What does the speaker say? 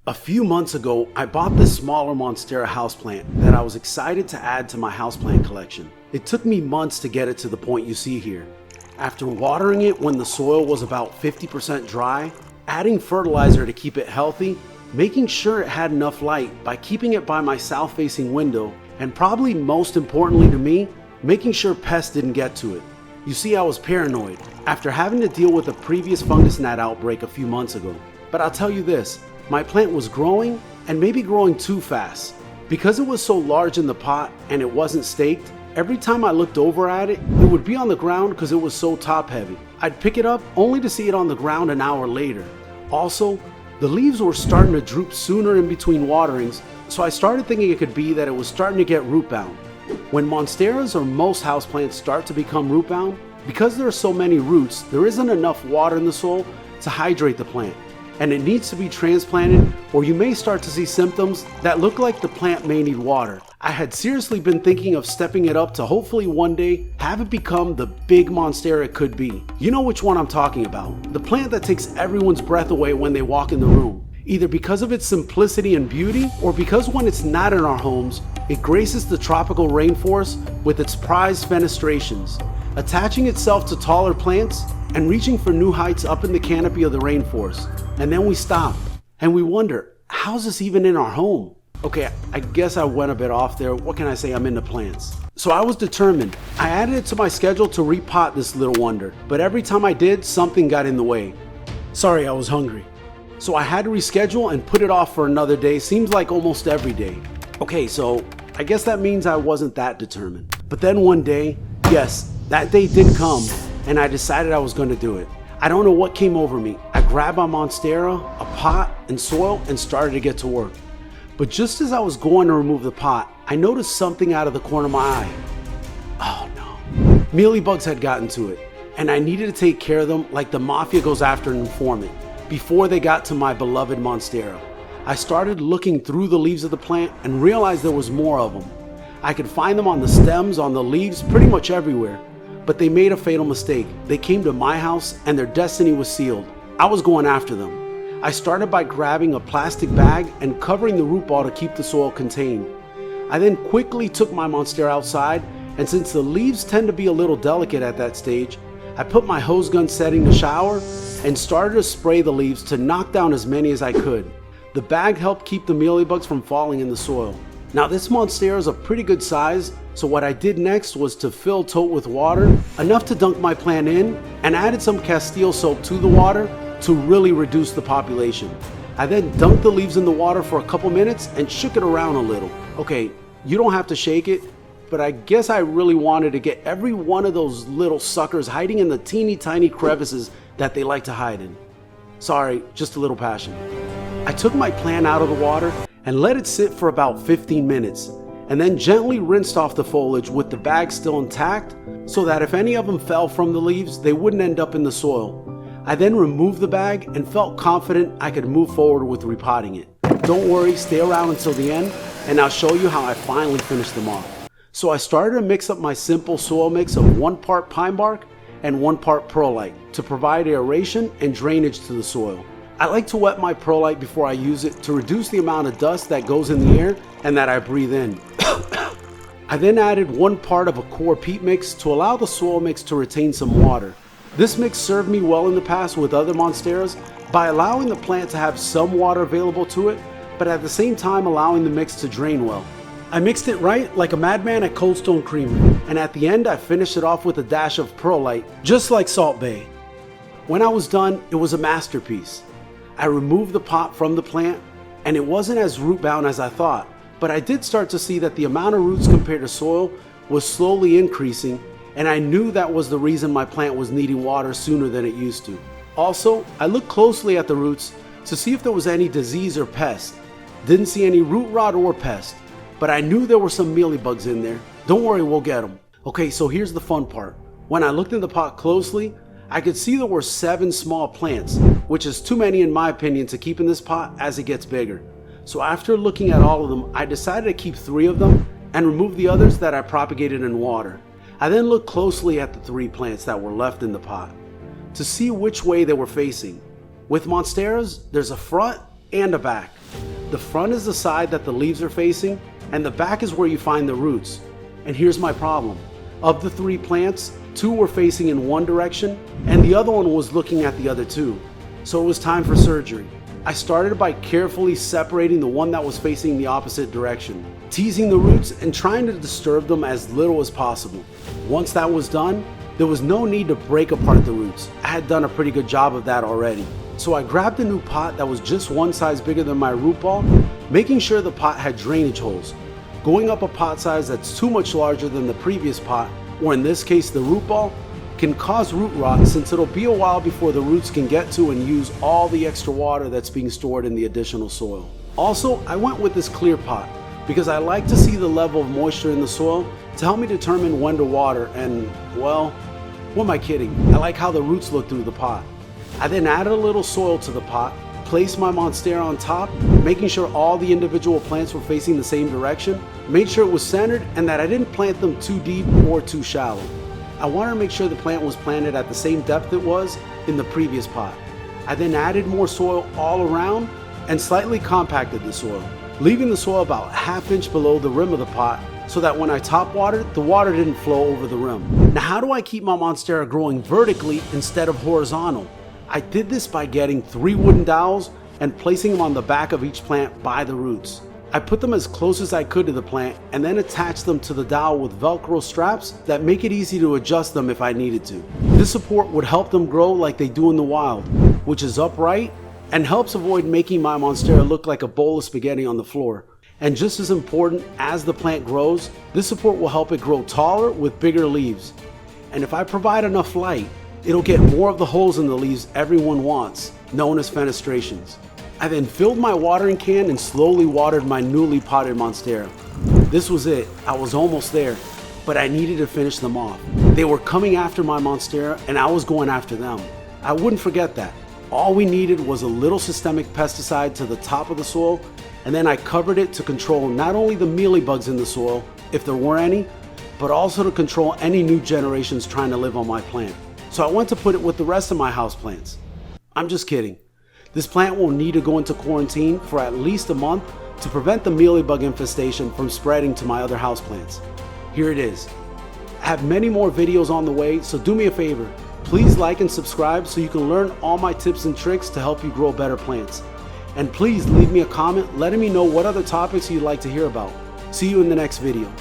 A few months ago, I bought this smaller Monstera houseplant that I was excited to add to my houseplant collection. It took me months to get it to the point you see here. After watering it when the soil was about 50% dry, adding fertilizer to keep it healthy, making sure it had enough light by keeping it by my south-facing window, and probably most importantly to me, making sure pests didn't get to it. You see, I was paranoid after having to deal with a previous fungus gnat outbreak a few months ago. But I'll tell you this, my plant was growing, and maybe growing too fast. Because it was so large in the pot and it wasn't staked, every time I looked over at it, it would be on the ground because it was so top heavy. I'd pick it up only to see it on the ground an hour later. Also, the leaves were starting to droop sooner in between waterings, so I started thinking it could be that it was starting to get root bound. When Monsteras or most houseplants start to become root bound, because there are so many roots, there isn't enough water in the soil to hydrate the plant, and it needs to be transplanted, or you may start to see symptoms that look like the plant may need water. I had seriously been thinking of stepping it up to hopefully one day have it become the big Monstera it could be. You know which one I'm talking about. The plant that takes everyone's breath away when they walk in the room, either because of its simplicity and beauty, or because when it's not in our homes, it graces the tropical rainforest with its prized fenestrations, attaching itself to taller plants and reaching for new heights up in the canopy of the rainforest. And then we stop and we wonder, how's this even in our home? Okay, I guess I went a bit off there. What can I say? I'm into plants. So I was determined. I added it to my schedule to repot this little wonder, but every time I did, something got in the way. Sorry, I was hungry. So I had to reschedule and put it off for another day. Seems like almost every day. Okay, so I guess that means I wasn't that determined. But then one day, yes, that day did come, and I decided I was going to do it. I don't know what came over me. I grabbed my Monstera, a pot, and soil, and started to get to work. But just as I was going to remove the pot, I noticed something out of the corner of my eye. Oh no. Mealybugs had gotten to it, and I needed to take care of them like the mafia goes after an informant before they got to my beloved Monstera. I started looking through the leaves of the plant and realized there was more of them. I could find them on the stems, on the leaves, pretty much everywhere. But they made a fatal mistake. They came to my house and their destiny was sealed. I was going after them. I started by grabbing a plastic bag and covering the root ball to keep the soil contained. I then quickly took my Monstera outside, and since the leaves tend to be a little delicate at that stage, I put my hose gun setting to shower and started to spray the leaves to knock down as many as I could. The bag helped keep the mealybugs from falling in the soil. Now this Monstera is a pretty good size, so what I did next was to fill tote with water, enough to dunk my plant in, and added some Castile soap to the water to really reduce the population. I then dunked the leaves in the water for a couple minutes and shook it around a little. Okay, you don't have to shake it, but I guess I really wanted to get every one of those little suckers hiding in the teeny tiny crevices that they like to hide in. Sorry, just a little passion. I took my plant out of the water and let it sit for about 15 minutes, and then gently rinsed off the foliage with the bag still intact so that if any of them fell from the leaves, they wouldn't end up in the soil. I then removed the bag and felt confident I could move forward with repotting it. Don't worry, stay around until the end and I'll show you how I finally finished them off. So I started to mix up my simple soil mix of 1 part pine bark and 1 part perlite to provide aeration and drainage to the soil. I like to wet my perlite before I use it to reduce the amount of dust that goes in the air and that I breathe in. I then added 1 part of a core peat mix to allow the soil mix to retain some water. This mix served me well in the past with other Monsteras by allowing the plant to have some water available to it, but at the same time allowing the mix to drain well. I mixed it right like a madman at Cold Stone Creamery, and at the end I finished it off with a dash of perlite, just like Salt Bae. When I was done, it was a masterpiece. I removed the pot from the plant, and it wasn't as root bound as I thought, but I did start to see that the amount of roots compared to soil was slowly increasing, and I knew that was the reason my plant was needing water sooner than it used to. Also, I looked closely at the roots to see if there was any disease or pest. Didn't see any root rot or pest, but I knew there were some mealybugs in there. Don't worry, we'll get them. Okay, so here's the fun part. When I looked in the pot closely, I could see there were 7 small plants, which is too many in my opinion to keep in this pot as it gets bigger. So after looking at all of them, I decided to keep 3 of them and remove the others that I propagated in water. I then looked closely at the 3 plants that were left in the pot to see which way they were facing. With Monsteras, there's a front and a back. The front is the side that the leaves are facing, and the back is where you find the roots. And here's my problem. Of the 3 plants, 2 were facing in one direction, and the other one was looking at the other 2. So it was time for surgery. I started by carefully separating the one that was facing the opposite direction, teasing the roots and trying to disturb them as little as possible. Once that was done, there was no need to break apart the roots. I had done a pretty good job of that already. So I grabbed a new pot that was just one size bigger than my root ball, making sure the pot had drainage holes. Going up a pot size that's too much larger than the previous pot, or in this case the root ball, can cause root rot since it'll be a while before the roots can get to and use all the extra water that's being stored in the additional soil. Also, I went with this clear pot because I like to see the level of moisture in the soil to help me determine when to water, and well, what am I kidding? I like how the roots look through the pot. I then added a little soil to the pot, placed my Monstera on top, making sure all the individual plants were facing the same direction, made sure it was centered and that I didn't plant them too deep or too shallow. I wanted to make sure the plant was planted at the same depth it was in the previous pot. I then added more soil all around and slightly compacted the soil, leaving the soil about ½ inch below the rim of the pot so that when I top watered, the water didn't flow over the rim. Now, how do I keep my Monstera growing vertically instead of horizontal? I did this by getting 3 wooden dowels and placing them on the back of each plant by the roots. I put them as close as I could to the plant and then attached them to the dowel with Velcro straps that make it easy to adjust them if I needed to. This support would help them grow like they do in the wild, which is upright and helps avoid making my Monstera look like a bowl of spaghetti on the floor. And just as important, as the plant grows, this support will help it grow taller with bigger leaves. And if I provide enough light, it'll get more of the holes in the leaves everyone wants, known as fenestrations. I then filled my watering can and slowly watered my newly potted Monstera. This was it. I was almost there, but I needed to finish them off. They were coming after my Monstera and I was going after them. I wouldn't forget that. All we needed was a little systemic pesticide to the top of the soil, and then I covered it to control not only the mealybugs in the soil, if there were any, but also to control any new generations trying to live on my plant. So I went to put it with the rest of my houseplants. I'm just kidding. This plant will need to go into quarantine for at least a month to prevent the mealybug infestation from spreading to my other houseplants. Here it is. I have many more videos on the way, so do me a favor. Please like and subscribe so you can learn all my tips and tricks to help you grow better plants. And please leave me a comment letting me know what other topics you'd like to hear about. See you in the next video.